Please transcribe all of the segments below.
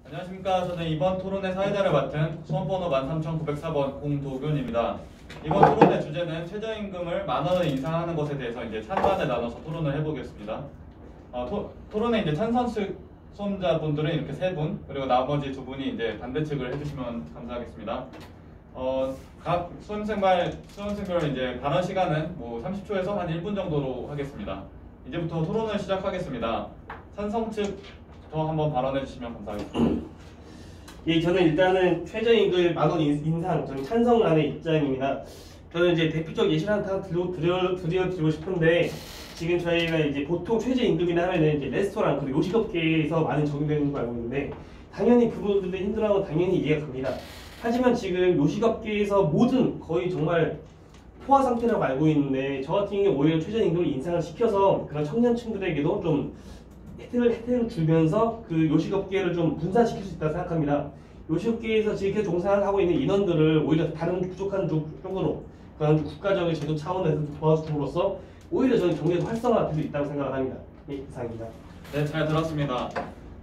안녕하십니까. 저는 이번 토론회 사회자를 맡은 수험번호 13904번 공도균입니다. 이번 토론회 주제는 최저임금을 10,000원을 인상하는 것에 대해서 이제 찬반을 나눠서 토론을 해보겠습니다. 토론회 이제 찬성 측 수험자분들은 이렇게 3분, 그리고 나머지 2분이 이제 반대 측을 해주시면 감사하겠습니다. 각 수험생별 이제 발언 시간은 뭐 30초에서 한 1분 정도로 하겠습니다. 이제부터 토론을 시작하겠습니다. 찬성 측부터 한번 발언해 주시면 감사하겠습니다. 예, 저는 일단은 최저임금 10,000원 인상, 저는 찬성하는 입장입니다. 저는 이제 대표적 예시를 하나 드리고 싶은데, 지금 저희가 이제 보통 최저임금이나 하면은 이제 레스토랑 그리고 요식업계에서 많은 적용되는 걸 알고 있는데, 당연히 그분들도 힘들어하고 당연히 이해가 갑니다. 하지만 지금 요식업계에서 모든 거의 정말 포화 상태라고 알고 있는데, 저 같은 경우에 오히려 최저임금을 인상을 시켜서 그런 청년층들에게도 좀 혜택을 주면서 그 요식업계를 좀 분산시킬 수 있다고 생각합니다. 요식업계에서 지금 종사를 하고 있는 인원들을 오히려 다른 부족한 쪽으로 그런 국가적인 제도 차원에서 도와줌으로써 오히려 저는 경제도 활성화될 수 있다고 생각을 합니다. 예, 이상입니다. 네, 잘 들었습니다.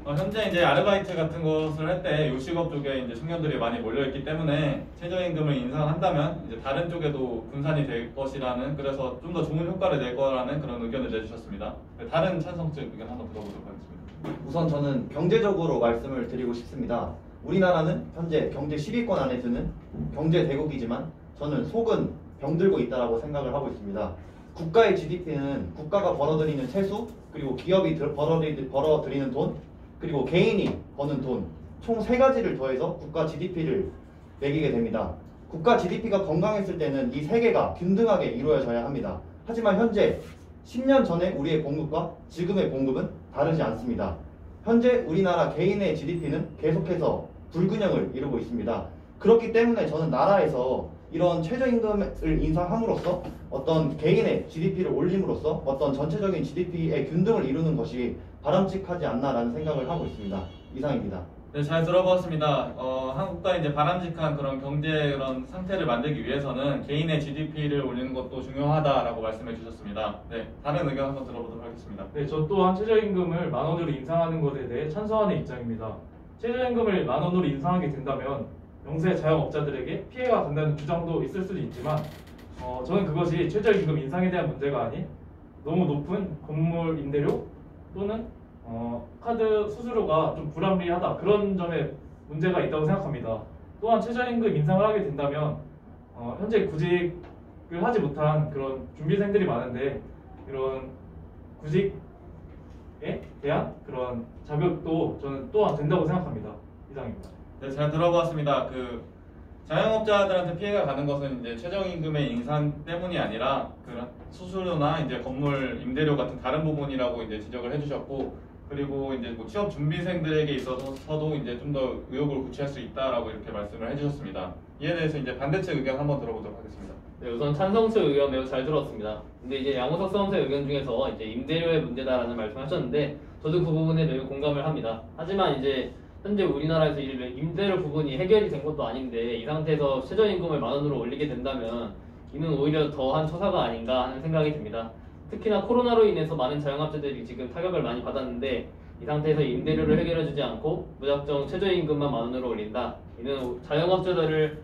현재 이제 아르바이트 같은 것을 할 때 요식업 쪽에 이제 청년들이 많이 몰려있기 때문에 최저임금을 인상한다면 이제 다른 쪽에도 분산이 될 것이라는, 그래서 좀 더 좋은 효과를 낼 거라는 그런 의견을 내주셨습니다. 다른 찬성층 의견 한번 들어보도록 하겠습니다. 우선 저는 경제적으로 말씀을 드리고 싶습니다. 우리나라는 현재 경제 10위권 안에 드는 경제 대국이지만 저는 속은 병들고 있다고 생각을 하고 있습니다. 국가의 GDP는 국가가 벌어들이는 세수, 그리고 기업이 벌어들이는 돈, 그리고 개인이 버는 돈, 총 3가지를 더해서 국가 GDP를 매기게 됩니다. 국가 GDP가 건강했을 때는 이 3개가 균등하게 이루어져야 합니다. 하지만 현재 10년 전에 우리의 봉급과 지금의 봉급은 다르지 않습니다. 현재 우리나라 개인의 GDP는 계속해서 불균형을 이루고 있습니다. 그렇기 때문에 저는 나라에서 이런 최저임금을 인상함으로써 어떤 개인의 GDP를 올림으로써 어떤 전체적인 GDP의 균등을 이루는 것이 바람직하지 않나라는 생각을 하고 있습니다. 이상입니다. 네, 잘 들어봤습니다. 한국과 이제 바람직한 그런 경제 그런 상태를 만들기 위해서는 개인의 GDP를 올리는 것도 중요하다라고 말씀해 주셨습니다. 네, 다른 의견 한번 들어보도록 하겠습니다. 네, 저 또한 최저임금을 10,000원으로 인상하는 것에 대해 찬성하는 입장입니다. 최저임금을 10,000원으로 인상하게 된다면 영세 자영업자들에게 피해가 간다는 주장도 있을 수도 있지만 저는 그것이 최저임금 인상에 대한 문제가 아닌 너무 높은 건물 임대료 또는 카드 수수료가 좀 불합리하다, 그런 점에 문제가 있다고 생각합니다. 또한 최저임금 인상을 하게 된다면 현재 구직을 하지 못한 그런 준비생들이 많은데 이런 구직에 대한 그런 자격도 저는 또한 된다고 생각합니다. 이상입니다. 네, 잘 들어봤습니다. 자영업자들한테 피해가 가는 것은 이제 최저임금의 인상 때문이 아니라 그런 수수료나 이제 건물 임대료 같은 다른 부분이라고 이제 지적을 해주셨고, 그리고 이제 뭐 취업 준비생들에게 있어서도 이제 좀 더 의욕을 구체할 수 있다라고 이렇게 말씀을 해주셨습니다. 이에 대해서 이제 반대측 의견 한번 들어보도록 하겠습니다. 네, 우선 찬성측 의견 매우 잘 들었습니다. 근데 이제 양호석 수험생 의견 중에서 이제 임대료의 문제다라는 말씀하셨는데 저도 그 부분에 매우 공감을 합니다. 하지만 이제 현재 우리나라에서 임대료 부분이 해결이 된 것도 아닌데 이 상태에서 최저임금을 10,000원으로 올리게 된다면 이는 오히려 더한 처사가 아닌가 하는 생각이 듭니다. 특히나 코로나로 인해서 많은 자영업자들이 지금 타격을 많이 받았는데 이 상태에서 임대료를 해결해주지 않고 무작정 최저임금만 10,000원으로 올린다. 이는 자영업자들을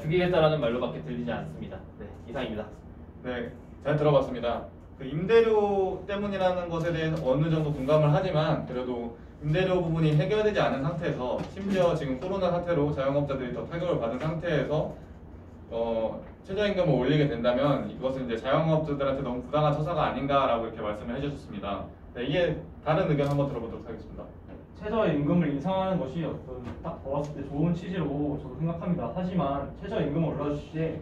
죽이겠다라는 말로밖에 들리지 않습니다. 네, 이상입니다. 네, 잘 들어봤습니다. 임대료 때문이라는 것에 대해 어느 정도 공감을 하지만 그래도 임대료 부분이 해결되지 않은 상태에서 심지어 지금 코로나 사태로 자영업자들이 더 타격을 받은 상태에서 최저임금을 올리게 된다면 이것은 이제 자영업자들한테 너무 부당한 처사가 아닌가라고 이렇게 말씀을 해주셨습니다. 네, 이에 다른 의견 한번 들어보도록 하겠습니다. 최저임금을 인상하는 것이 딱 보았을 때 좋은 취지로 저도 생각합니다. 하지만 최저임금을 올려주실 때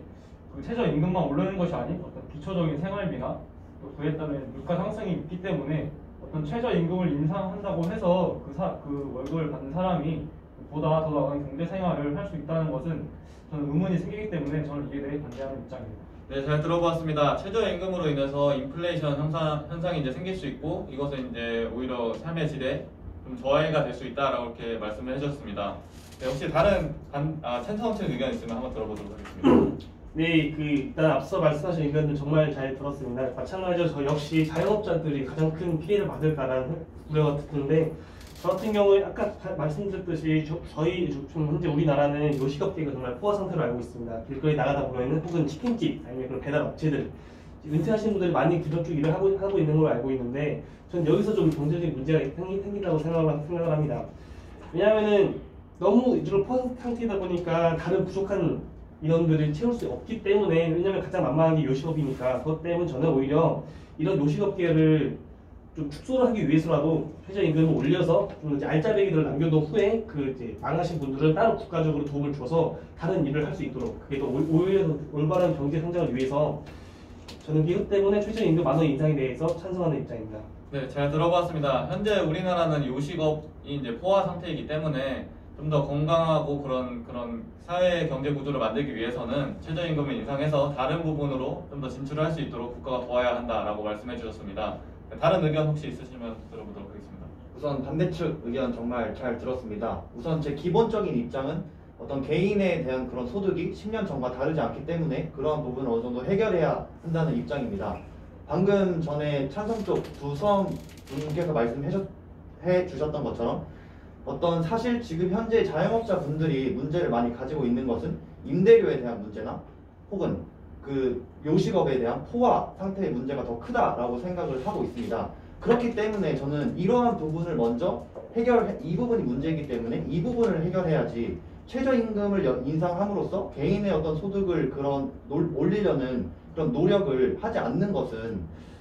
그 최저임금만 올리는 것이 아닌 어떤 기초적인 생활비나 또 그에 따른 물가 상승이 있기 때문에 어떤 최저임금을 인상한다고 해서 그 월급을 받는 사람이 보다 더 나은 경제 생활을 할 수 있다는 것은 저는 의문이 생기기 때문에 저는 이에 대해 반대하는 입장입니다. 네, 잘 들어봤습니다. 최저임금으로 인해서 인플레이션 현상이 이제 생길 수 있고 이것은 이제 오히려 삶의 질에 좀 저해가 될 수 있다라고 이렇게 말씀을 해주셨습니다. 네, 혹시 다른 찬성층 의견 있으면 한번 들어보도록 하겠습니다. 네, 일단 앞서 말씀하신 의견들 정말 잘 들었습니다. 마찬가지로 저 역시 자영업자들이 가장 큰 피해를 받을까라는 우려가 드는데 저 같은 경우에 아까 말씀드렸듯이 저희 지금 현재 우리나라는 요식업계가 정말 포화 상태로 알고 있습니다. 길거리 나가다 보면은 혹은 치킨집 아니면 그런 배달 업체들 은퇴하신 분들이 많이 그런 쪽 일을 하고 있는 걸로 알고 있는데 전 여기서 좀 경제적인 문제가 생긴다고 생각을 합니다. 왜냐하면은 너무 이런 포화 상태이다 보니까 다른 부족한 인원들을 채울 수 없기 때문에 왜냐하면 가장 만만한 게 요식업이니까 그것 때문에 저는 오히려 이런 요식업계를 좀 축소를 하기 위해서라도 최저임금을 올려서 좀 이제 알짜배기들을 남겨둔 후에 그 이제 망하신 분들은 따로 국가적으로 도움을 줘서 다른 일을 할 수 있도록 그게 더 오히려 올바른 경제 성장을 위해서 저는 이것 때문에 최저임금 10,000원 인상에 대해서 찬성하는 입장입니다. 네, 잘 들어봤습니다. 현재 우리나라는 요식업이 이제 포화 상태이기 때문에 좀 더 건강하고 그런 사회 경제 구조를 만들기 위해서는 최저임금을 인상해서 다른 부분으로 좀 더 진출을 할 수 있도록 국가가 도와야 한다라고 말씀해 주셨습니다. 다른 의견 혹시 있으시면 들어보도록 하겠습니다. 우선 반대측 의견 정말 잘 들었습니다. 우선 제 기본적인 입장은 어떤 개인에 대한 그런 소득이 10년 전과 다르지 않기 때문에 그러한 부분을 어느 정도 해결해야 한다는 입장입니다. 방금 전에 찬성 쪽 두 수험분께서 말씀해 주셨던 것처럼 어떤 사실 지금 현재 자영업자 분들이 문제를 많이 가지고 있는 것은 임대료에 대한 문제나 혹은 그 요식업에 대한 포화 상태의 문제가 더 크다라고 생각을 하고 있습니다. 그렇기 때문에 저는 이러한 부분을 먼저 이 부분이 문제이기 때문에 이 부분을 해결해야지 최저임금을 인상함으로써 개인의 어떤 소득을 올리려는 그런 노력을 하지 않는 것은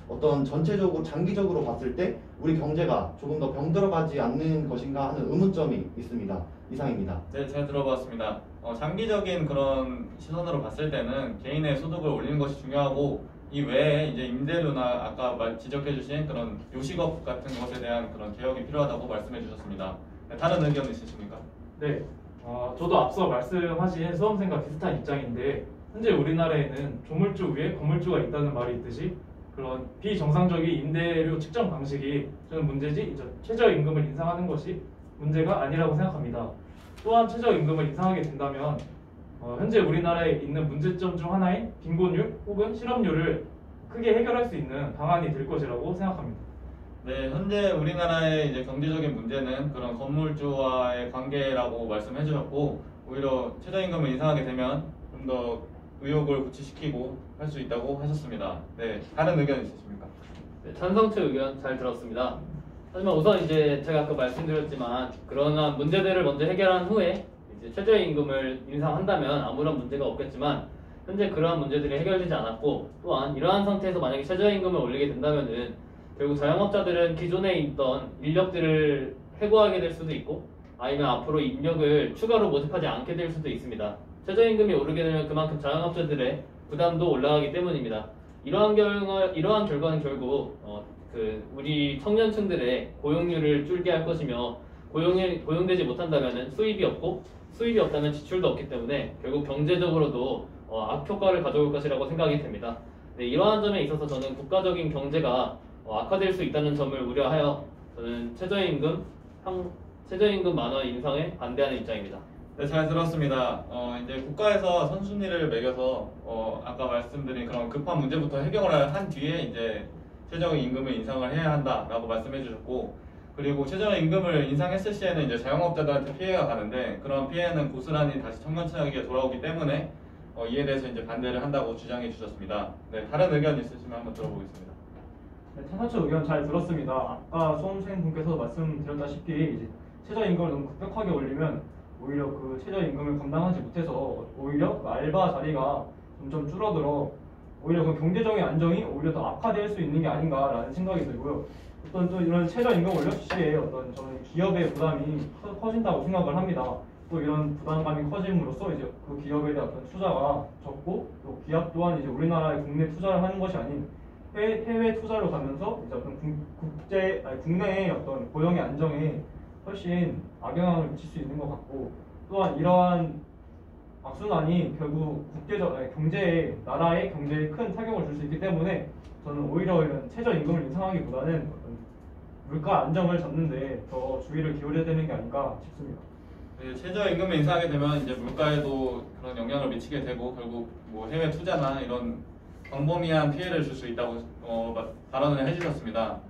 어떤 전체적으로 장기적으로 봤을 때 우리 경제가 조금 더 병들어가지 않는 것인가 하는 의문점이 있습니다. 이상입니다. 네, 잘 들어봤습니다. 장기적인 그런 시선으로 봤을 때는 개인의 소득을 올리는 것이 중요하고 이 외에 이제 임대료나 아까 지적해주신 그런 요식업 같은 것에 대한 그런 개혁이 필요하다고 말씀해 주셨습니다. 네, 다른 의견 있으십니까? 네, 저도 앞서 말씀하신 수험생과 비슷한 입장인데 현재 우리나라에는 조물주 위에 건물주가 있다는 말이 있듯이 그런 비정상적인 임대료 측정 방식이 저는 문제지 이제 최저임금을 인상하는 것이 문제가 아니라고 생각합니다. 또한 최저임금을 인상하게 된다면 현재 우리나라에 있는 문제점 중 하나인 빈곤율 혹은 실업률을 크게 해결할 수 있는 방안이 될 것이라고 생각합니다. 네, 현재 우리나라의 이제 경제적인 문제는 그런 건물주와의 관계라고 말씀해 주셨고 오히려 최저임금을 인상하게 되면 좀 더 의욕을 구치시키고 할 수 있다고 하셨습니다. 네, 다른 의견 있으십니까? 네, 찬성체 의견 잘 들었습니다. 하지만 우선 이제 제가 아까 말씀드렸지만 그러한 문제들을 먼저 해결한 후에 이제 최저임금을 인상한다면 아무런 문제가 없겠지만 현재 그러한 문제들이 해결되지 않았고 또한 이러한 상태에서 만약에 최저임금을 올리게 된다면은 결국 자영업자들은 기존에 있던 인력들을 해고하게 될 수도 있고 아니면 앞으로 인력을 추가로 모집하지 않게 될 수도 있습니다. 최저임금이 오르게 되면 그만큼 자영업자들의 부담도 올라가기 때문입니다. 이러한 결과는 결국 우리 청년층들의 고용률을 줄게 할 것이며 고용되지 못한다면 수입이 없고 수입이 없다면 지출도 없기 때문에 결국 경제적으로도 악효과를 가져올 것이라고 생각이 됩니다. 네, 이러한 점에 있어서 저는 국가적인 경제가 악화될 수 있다는 점을 우려하여 저는 최저임금 10,000원 인상에 반대하는 입장입니다. 네, 잘 들었습니다. 이제 국가에서 선순위를 매겨서 아까 말씀드린 그런 급한 문제부터 해결을 한 뒤에 이제 최저임금을 인상을 해야 한다라고 말씀해 주셨고 그리고 최저임금을 인상했을 시에는 이제 자영업자들한테 피해가 가는데 그런 피해는 고스란히 다시 청년층에게 돌아오기 때문에 이에 대해서 이제 반대를 한다고 주장해 주셨습니다. 네, 다른 의견 있으시면 한번 들어보겠습니다. 네, 찬성체 의견 잘 들었습니다. 아까 수험생분께서 말씀드렸다시피 이제 최저임금을 너무 급격하게 올리면 오히려 그 최저임금을 감당하지 못해서 오히려 그 알바 자리가 점점 줄어들어 오히려 그 경제적인 안정이 오히려 더 악화될 수 있는 게 아닌가라는 생각이 들고요. 어떤 또 이런 최저임금 올렸을 시에 어떤 저는 기업의 부담이 커진다고 생각을 합니다. 또 이런 부담감이 커짐으로써 이제 그 기업에 대한 어떤 투자가 적고 또 기업 또한 이제 우리나라에 국내 투자를 하는 것이 아닌 해외 투자로 가면서 이제 어떤 국내의 어떤 고용의 안정에 훨씬 악영향을 미칠 수 있는 것 같고 또한 이러한 악순환이 결국 나라의 경제에 큰 타격을 줄 수 있기 때문에 저는 오히려 이런 최저임금을 인상하기보다는 어떤 물가 안정을 잡는 데 더 주의를 기울여야 되는 게 아닌가 싶습니다. 네, 최저임금을 인상하게 되면 이제 물가에도 그런 영향을 미치게 되고 결국 뭐 해외 투자나 이런 광범위한 피해를 줄 수 있다고 발언을 해주셨습니다.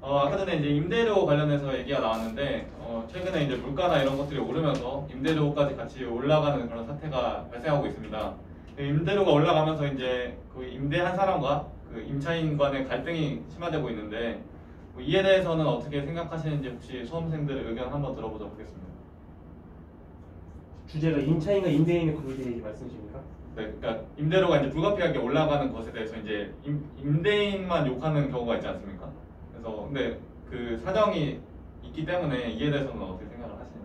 아까 전에 이제 임대료 관련해서 얘기가 나왔는데 최근에 이제 물가나 이런 것들이 오르면서 임대료까지 같이 올라가는 그런 사태가 발생하고 있습니다. 임대료가 올라가면서 이제 그 임대한 사람과 그 임차인 간의 갈등이 심화되고 있는데 이에 대해서는 어떻게 생각하시는지 혹시 수험생들의 의견 한번 들어보도록 하겠습니다. 주제가 임차인과 임대인의 관계 말씀이십니까? 네, 그러니까 임대료가 이제 불가피하게 올라가는 것에 대해서 이제 임대인만 욕하는 경우가 있지 않습니까? 그래서 근데 그 사정이 있기 때문에 이에 대해서는 어떻게 생각을 하시는지?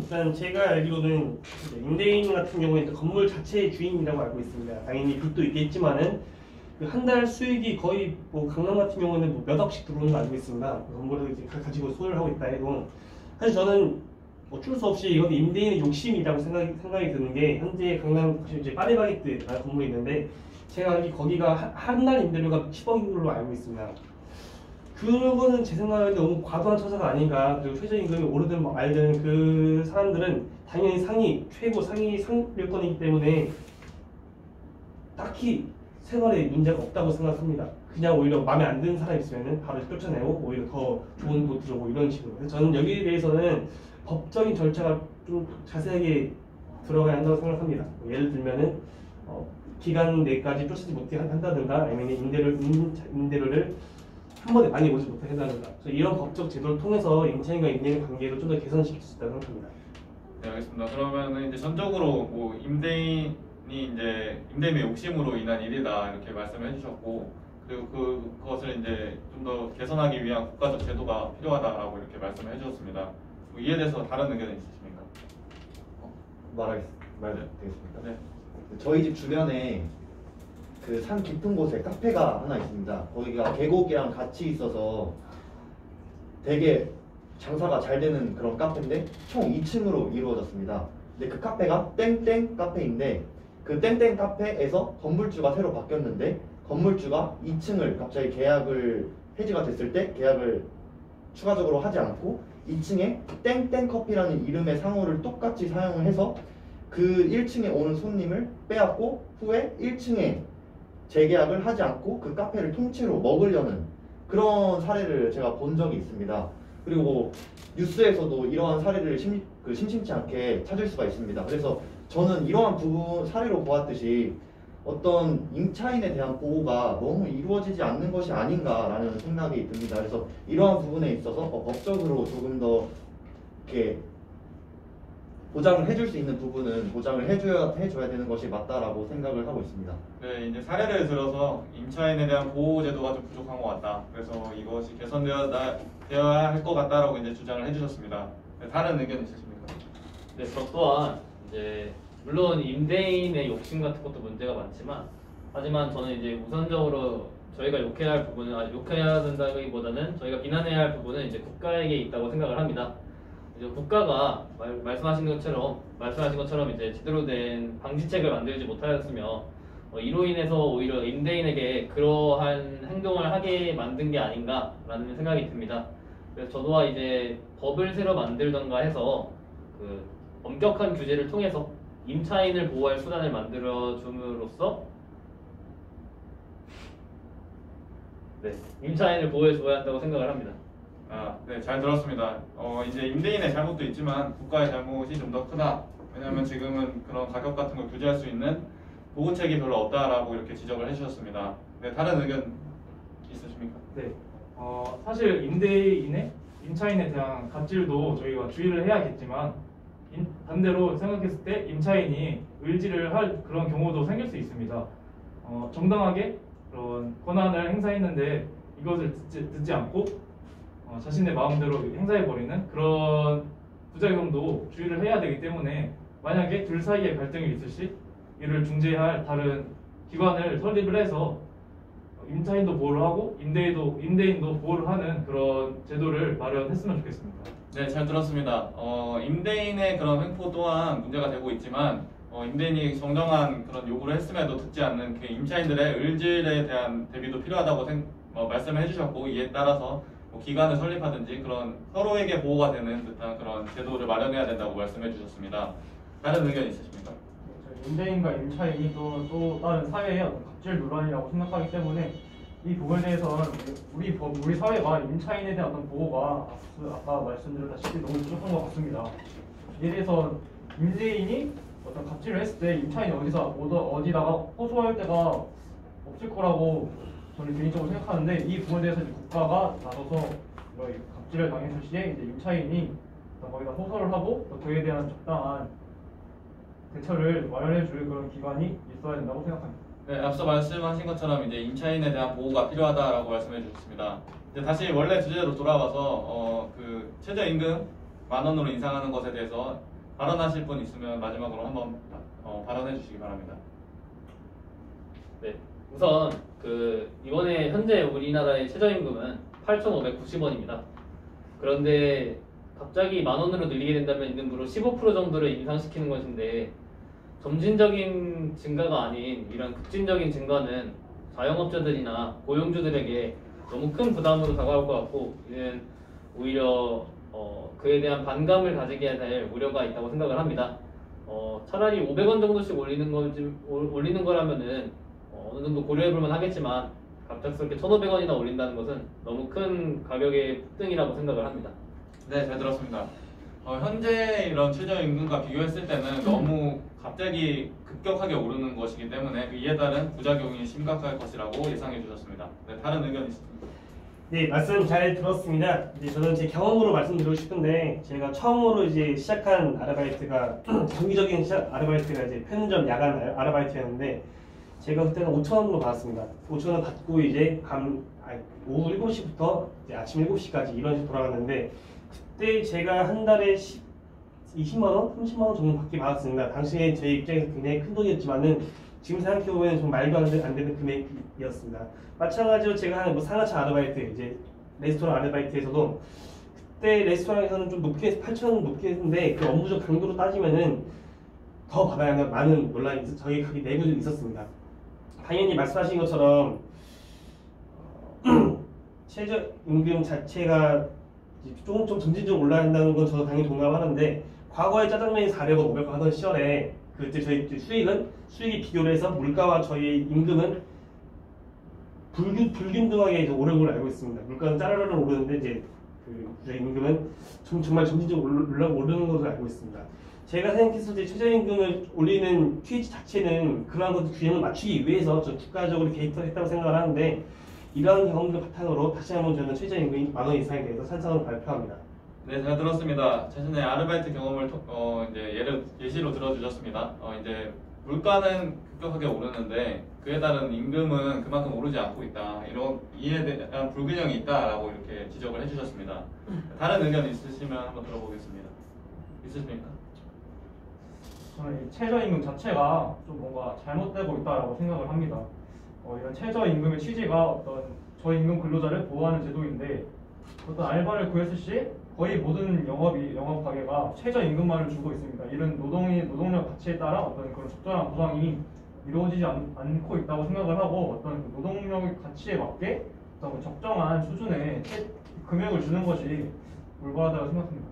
일단 제가 알기로는 이제 임대인 같은 경우에는 건물 자체의 주인이라고 알고 있습니다. 당연히 빚도 있겠지만은 그 한 달 수익이 거의 뭐 강남 같은 경우는 뭐 몇 억씩 들어오는 거 알고 있습니다. 그 건물을 이제 가지고 소유를 하고 있다 해도 사실 저는 어쩔 수 없이 이건 임대인의 욕심이라고 생각이 드는 게 현재 강남 이제 파리바게뜨라는 건물이 있는데 제가 알기 거기가 한 달 임대료가 10억인 걸로 알고 있습니다. 그거는 제 생각에 너무 과도한 처사가 아닌가. 그리고 최저임금이 오르든 말든 그 사람들은 당연히 최고 상위 상류권이기 때문에 딱히 생활에 문제가 없다고 생각합니다. 그냥 오히려 마음에 안 드는 사람 있으면 바로 쫓아내고 오히려 더 좋은 곳 들어오고 이런 식으로. 그래서 저는 여기에 대해서는 법적인 절차가 좀 자세하게 들어가야 한다고 생각합니다. 예를 들면은 기간 내까지 쫓아지 못하게 한다든가 아니면 임대료를 한 번에 많이 오지 못하게 한다든가. 그래서 이런 법적 제도를 통해서 임차인과 임대인 관계를 좀 더 개선시킬 수 있다고 생각합니다. 네, 알겠습니다. 그러면 이제 전적으로 뭐 임대인이 이제 임대인의 욕심으로 인한 일이다 이렇게 말씀을 해주셨고, 그리고 그것을 이제 좀 더 개선하기 위한 국가적 제도가 필요하다라고 이렇게 말씀을 해주셨습니다. 뭐 이에 대해서 다른 의견이 있으십니까? 말되겠습니까? 네. 저희 집 주변에 그 산 깊은 곳에 카페가 하나 있습니다. 거기가 계곡이랑 같이 있어서 되게 장사가 잘 되는 그런 카페인데 총 2층으로 이루어졌습니다. 근데 그 카페가 땡땡 카페인데 그 땡땡 카페에서 건물주가 새로 바뀌었는데 건물주가 2층을 갑자기 계약을 해지가 됐을 때 계약을 추가적으로 하지 않고 2층에 땡땡 커피라는 이름의 상호를 똑같이 사용을 해서 그 1층에 오는 손님을 빼앗고 후에 1층에 재계약을 하지 않고 그 카페를 통째로 먹으려는 그런 사례를 제가 본 적이 있습니다. 그리고 뉴스에서도 이러한 사례를 심심치 않게 찾을 수가 있습니다. 그래서 저는 이러한 부분 사례로 보았듯이 어떤 임차인에 대한 보호가 너무 이루어지지 않는 것이 아닌가라는 생각이 듭니다. 그래서 이러한 부분에 있어서 법적으로 조금 더 이렇게 보장을 해줄 수 있는 부분은 보장을 해줘야 되는 것이 맞다라고 생각을 하고 있습니다. 네, 이제 사례를 들어서 임차인에 대한 보호 제도가 좀 부족한 것 같다. 그래서 이것이 개선되어야 할 것 같다라고 이제 주장을 해주셨습니다. 네, 다른 의견 있으십니까? 네, 저 또한 이제 물론 임대인의 욕심 같은 것도 문제가 많지만 하지만 저는 이제 우선적으로 저희가 욕해야 할 부분은 욕해야 된다기보다는 저희가 비난해야 할 부분은 이제 국가에게 있다고 생각을 합니다. 이제 국가가 말씀하신 것처럼 이제 제대로 된 방지책을 만들지 못하였으며 이로 인해서 오히려 임대인에게 그러한 행동을 하게 만든 게 아닌가라는 생각이 듭니다. 그래서 저도와 이제 법을 새로 만들던가 해서 그 엄격한 규제를 통해서 임차인을 보호할 수단을 만들어 줌으로써 임차인을 보호해 줘야 한다고 생각을 합니다. 네, 잘 들었습니다. 이제 임대인의 잘못도 있지만 국가의 잘못이 좀 더 크다. 왜냐하면 지금은 그런 가격 같은 걸 규제할 수 있는 보호책이 별로 없다라고 이렇게 지적을 해주셨습니다. 네, 다른 의견 있으십니까? 네. 사실 임차인에 대한 갑질도 저희가 주의를 해야겠지만 반대로 생각했을 때 임차인이 의지를 할 그런 경우도 생길 수 있습니다. 정당하게 그런 권한을 행사했는데 이것을 듣지 않고 자신의 마음대로 행사해버리는 그런 부작용도 주의를 해야 되기 때문에 만약에 둘 사이에 갈등이 있을 시 이를 중재할 다른 기관을 설립을 해서 임차인도 보호를 하고 임대인도 보호를 하는 그런 제도를 마련했으면 좋겠습니다. 네, 잘 들었습니다. 임대인의 그런 횡포 또한 문제가 되고 있지만 임대인이 정당한 그런 요구를 했음에도 듣지 않는 그 임차인들의 을질에 대한 대비도 필요하다고 말씀을 해주셨고 이에 따라서 기관을 설립하든지 그런 서로에게 보호가 되는 듯한 그런 제도를 마련해야 된다고 말씀해 주셨습니다. 다른 의견 있으십니까? 임대인과 임차인이 또 다른 사회의 어떤 갑질 논란이라고 생각하기 때문에 이 부분에 대해서는 우리 사회가 임차인에 대한 어떤 보호가 아까 말씀드렸다시피 너무 부족한 것 같습니다. 이에 대해서 임대인이 어떤 갑질을 했을 때 임차인이 어디다가 호소할 데가 없을 거라고 저는 개인적으로 생각하는데, 이 부분에 대해서 이제 국가가 나서서 갑질을 당했을 시에 이제 임차인이 거기다 호소를 하고 또 그에 대한 적당한 대처를 마련해줄 그런 기관이 있어야 된다고 생각합니다. 네, 앞서 말씀하신 것처럼 이제 임차인에 대한 보호가 필요하다라고 말씀해 주셨습니다. 이제 다시 원래 주제로 돌아와서 그 최저임금 10,000원으로 인상하는 것에 대해서 발언하실 분 있으면 마지막으로 한번 발언해 주시기 바랍니다. 네, 우선 이번에 현재 우리나라의 최저임금은 8,590원입니다. 그런데 갑자기 10,000원으로 늘리게 된다면 이는 무려 15% 정도를 인상시키는 것인데, 점진적인 증가가 아닌 이런 급진적인 증가는 자영업자들이나 고용주들에게 너무 큰 부담으로 다가올 것 같고, 이는 오히려 그에 대한 반감을 가지게 될 우려가 있다고 생각을 합니다. 차라리 500원 정도씩 올리는 거라면은 어느 정도 고려해볼만 하겠지만, 갑작스럽게 1,500원이나 올린다는 것은 너무 큰 가격의 폭등이라고 생각을 합니다. 네, 잘 들었습니다. 현재 이런 최저임금과 비교했을 때는 너무 갑자기 급격하게 오르는 것이기 때문에 이에 따른 부작용이 심각할 것이라고 예상해 주셨습니다. 네, 다른 의견 있습니다. 네, 말씀 잘 들었습니다. 이제 저는 제 경험으로 말씀드리고 싶은데, 제가 처음으로 이제 시작한 아르바이트가 정기적인 아르바이트가 이제 편의점 야간 아르바이트였는데, 제가 그때는 5,000원으로 받았습니다. 5,000원 받고 이제 오후 7시부터 이제 아침 7시까지 이런 식으로 돌아갔는데, 그때 제가 한 달에 20만 원, 30만 원 정도 받게 받았습니다. 당시에 제 입장에서 굉장히 큰 돈이었지만은 지금 생각해보면 좀 말도 안 되는 금액이었습니다. 마찬가지로 제가 한 상하차 아르바이트, 이제 레스토랑 아르바이트에서도 그때 레스토랑에서는 좀 높게 해서 8,000원 높게 했는데, 그 업무적 강도로 따지면은 더 받아야 하는 많은 논란이 저희 가게 내부에 있었습니다. 당연히 말씀하신 것처럼 최저임금 자체가 조금 점진적으로 올라야 한다는 건 저도 당연히 동감하는데, 과거에 짜장면이 400원, 500원 하던 시절에 그때 저희 수익이 비교를 해서 물가와 저희 임금은 불균등하게 오른 걸로 알고 있습니다. 물가는 짜르르 오르는데 이제 저희 임금은 정말 점진적으로 오르는 것으로 알고 있습니다. 제가 생각했을 때 최저임금을 올리는 취지 자체는 그러한 것들 균형을 맞추기 위해서 좀 국가적으로 개입을 했다고 생각을 하는데, 이러한 경험들 바탕으로 다시 한번 저는 최저임금이 10,000원 이상에 대해서 찬성을 발표합니다. 네, 잘 들었습니다. 자신의 아르바이트 경험을 이제 예시로 들어주셨습니다. 이제 물가는 급격하게 오르는데 그에 따른 임금은 그만큼 오르지 않고 있다. 이에 대한 불균형이 있다라고 이렇게 지적을 해주셨습니다. 다른 의견 있으시면 한번 들어보겠습니다. 있으십니까? 저는 이 최저임금 자체가 좀 뭔가 잘못되고 있다라고 생각을 합니다. 이런 최저임금의 취지가 어떤 저임금 근로자를 보호하는 제도인데, 어떤 알바를 구했을 시 거의 모든 영업 가게가 최저임금만을 주고 있습니다. 이런 노동력 가치에 따라 어떤 그런 적절한 보상이 이루어지지 않고 있다고 생각을 하고, 어떤 노동력 가치에 맞게 어떤 적정한 수준의 금액을 주는 것이 올바르다고 생각합니다.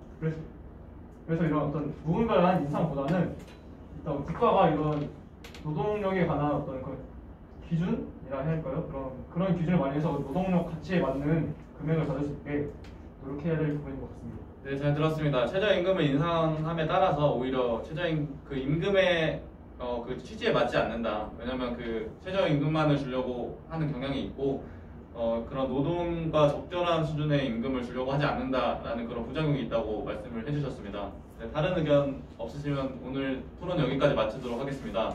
그래서 이런 어떤 무분별한 인상보다는 일단 국가가 이런 노동력에 관한 어떤 그 기준이라 해야 할까요? 그런 기준을 마련해서 노동력 가치에 맞는 금액을 받을 수 있게 노력해야 될 부분인 것 같습니다. 네, 잘 들었습니다. 최저임금을 인상함에 따라서 오히려 그 임금의 그 취지에 맞지 않는다. 왜냐하면 그 최저임금만을 주려고 하는 경향이 있고, 그런 노동과 적절한 수준의 임금을 주려고 하지 않는다라는 그런 부작용이 있다고 말씀을 해주셨습니다. 네, 다른 의견 없으시면 오늘 토론 여기까지 마치도록 하겠습니다.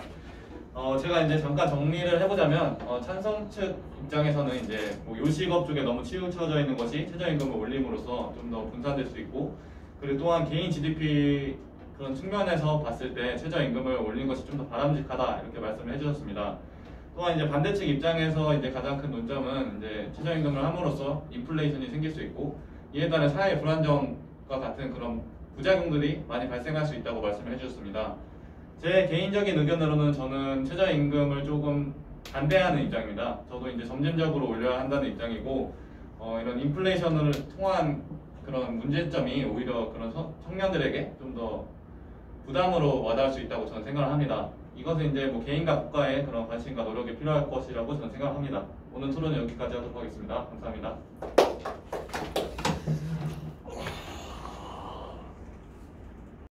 제가 이제 잠깐 정리를 해보자면, 찬성 측 입장에서는 이제 뭐 요식업 쪽에 너무 치우쳐져 있는 것이 최저임금을 올림으로써 좀 더 분산될 수 있고, 그리고 또한 개인 GDP 그런 측면에서 봤을 때 최저임금을 올리는 것이 좀 더 바람직하다 이렇게 말씀을 해주셨습니다. 또한 이제 반대측 입장에서 이제 가장 큰 논점은 이제 최저임금을 함으로써 인플레이션이 생길 수 있고, 이에 따른 사회 불안정과 같은 그런 부작용들이 많이 발생할 수 있다고 말씀을 해주셨습니다. 제 개인적인 의견으로는 저는 최저임금을 조금 반대하는 입장입니다. 저도 이제 점진적으로 올려야 한다는 입장이고, 이런 인플레이션을 통한 그런 문제점이 오히려 그런 청년들에게 좀 더 부담으로 와닿을 수 있다고 저는 생각을 합니다. 이것은 이제 뭐 개인과 국가의 그런 관심과 노력이 필요할 것이라고 저는 생각합니다. 오늘 토론은 여기까지 하도록 하겠습니다. 감사합니다.